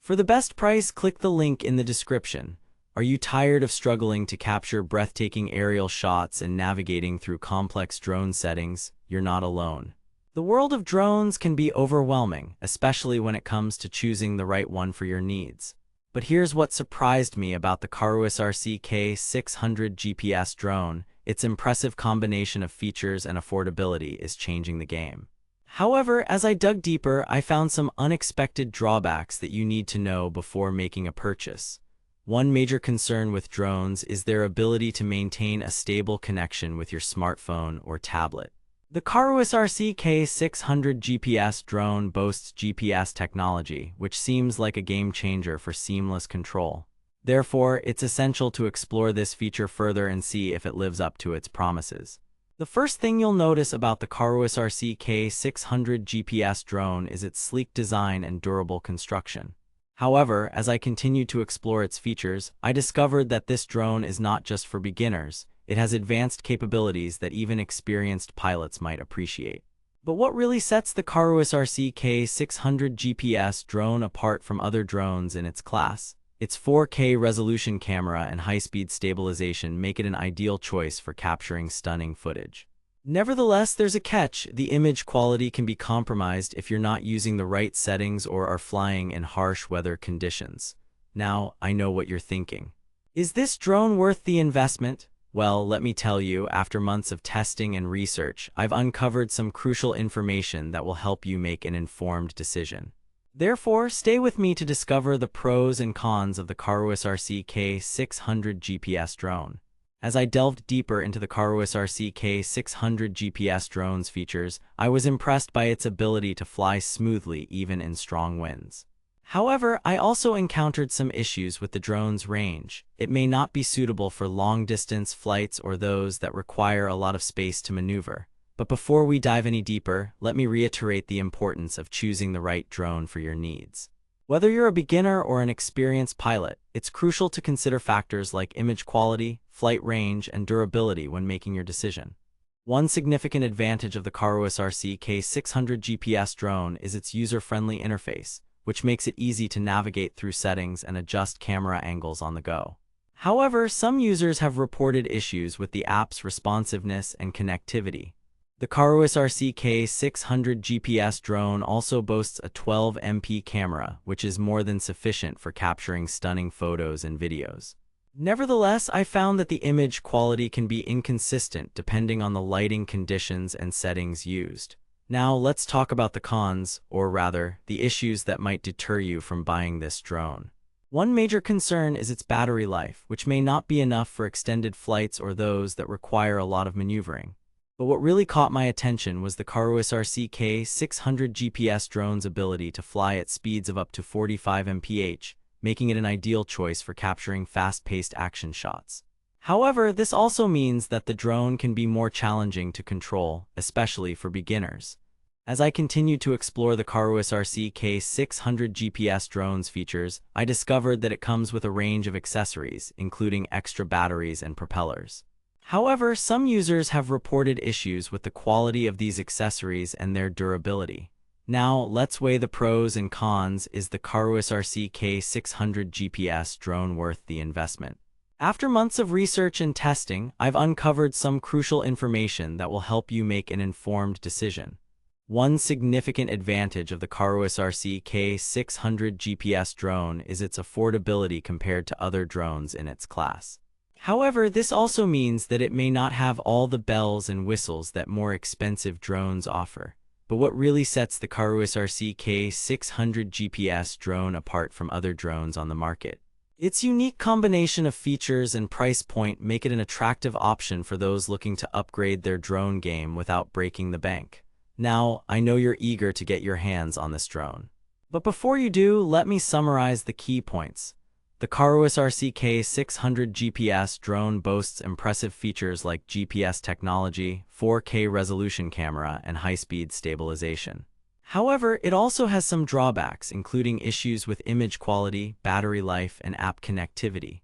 For the best price, click the link in the description. Are you tired of struggling to capture breathtaking aerial shots and navigating through complex drone settings? You're not alone. The world of drones can be overwhelming, especially when it comes to choosing the right one for your needs. But here's what surprised me about the Karuisrc K600GPS drone. Its impressive combination of features and affordability is changing the game. However, as I dug deeper, I found some unexpected drawbacks that you need to know before making a purchase. One major concern with drones is their ability to maintain a stable connection with your smartphone or tablet. The Karuisrc K600GPS drone boasts GPS technology, which seems like a game changer for seamless control. Therefore, it's essential to explore this feature further and see if it lives up to its promises. The first thing you'll notice about the Karuisrc K600GPS drone is its sleek design and durable construction. However, as I continued to explore its features, I discovered that this drone is not just for beginners. It has advanced capabilities that even experienced pilots might appreciate. But what really sets the Karuisrc K600GPS drone apart from other drones in its class? Its 4K resolution camera and high-speed stabilization make it an ideal choice for capturing stunning footage. Nevertheless, there's a catch. The image quality can be compromised if you're not using the right settings or are flying in harsh weather conditions. Now, I know what you're thinking. Is this drone worth the investment? Well, let me tell you, after months of testing and research, I've uncovered some crucial information that will help you make an informed decision. Therefore, stay with me to discover the pros and cons of the Karuisrc K600GPS drone. As I delved deeper into the Karuisrc K600GPS drone's features, I was impressed by its ability to fly smoothly even in strong winds. However, I also encountered some issues with the drone's range. It may not be suitable for long-distance flights or those that require a lot of space to maneuver. But before we dive any deeper, let me reiterate the importance of choosing the right drone for your needs. Whether you're a beginner or an experienced pilot, it's crucial to consider factors like image quality, flight range, and durability when making your decision. One significant advantage of the Karuisrc K600GPS drone is its user-friendly interface, which makes it easy to navigate through settings and adjust camera angles on the go. However, some users have reported issues with the app's responsiveness and connectivity. The Karuisrc K600GPS drone also boasts a 12MP camera, which is more than sufficient for capturing stunning photos and videos. Nevertheless, I found that the image quality can be inconsistent depending on the lighting conditions and settings used. Now, let's talk about the cons, or rather, the issues that might deter you from buying this drone. One major concern is its battery life, which may not be enough for extended flights or those that require a lot of maneuvering. But what really caught my attention was the Karuisrc K600GPS drone's ability to fly at speeds of up to 45 mph, making it an ideal choice for capturing fast-paced action shots. However, this also means that the drone can be more challenging to control, especially for beginners. As I continued to explore the Karuisrc K600GPS drone's features, I discovered that it comes with a range of accessories, including extra batteries and propellers. However, some users have reported issues with the quality of these accessories and their durability. Now, let's weigh the pros and cons. Is the Karuisrc K600GPS drone worth the investment? After months of research and testing, I've uncovered some crucial information that will help you make an informed decision. One significant advantage of the Karuisrc K600GPS drone is its affordability compared to other drones in its class. However, this also means that it may not have all the bells and whistles that more expensive drones offer. But what really sets the Karuisrc K600GPS drone apart from other drones on the market? Its unique combination of features and price point make it an attractive option for those looking to upgrade their drone game without breaking the bank. Now, I know you're eager to get your hands on this drone. But before you do, let me summarize the key points. The Karuisrc K600GPS drone boasts impressive features like GPS technology, 4K resolution camera, and high-speed stabilization. However, it also has some drawbacks, including issues with image quality, battery life, and app connectivity.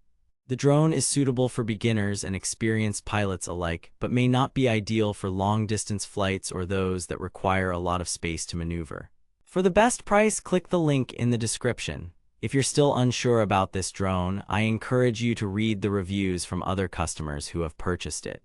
The drone is suitable for beginners and experienced pilots alike, but may not be ideal for long-distance flights or those that require a lot of space to maneuver. For the best price, click the link in the description. If you're still unsure about this drone, I encourage you to read the reviews from other customers who have purchased it.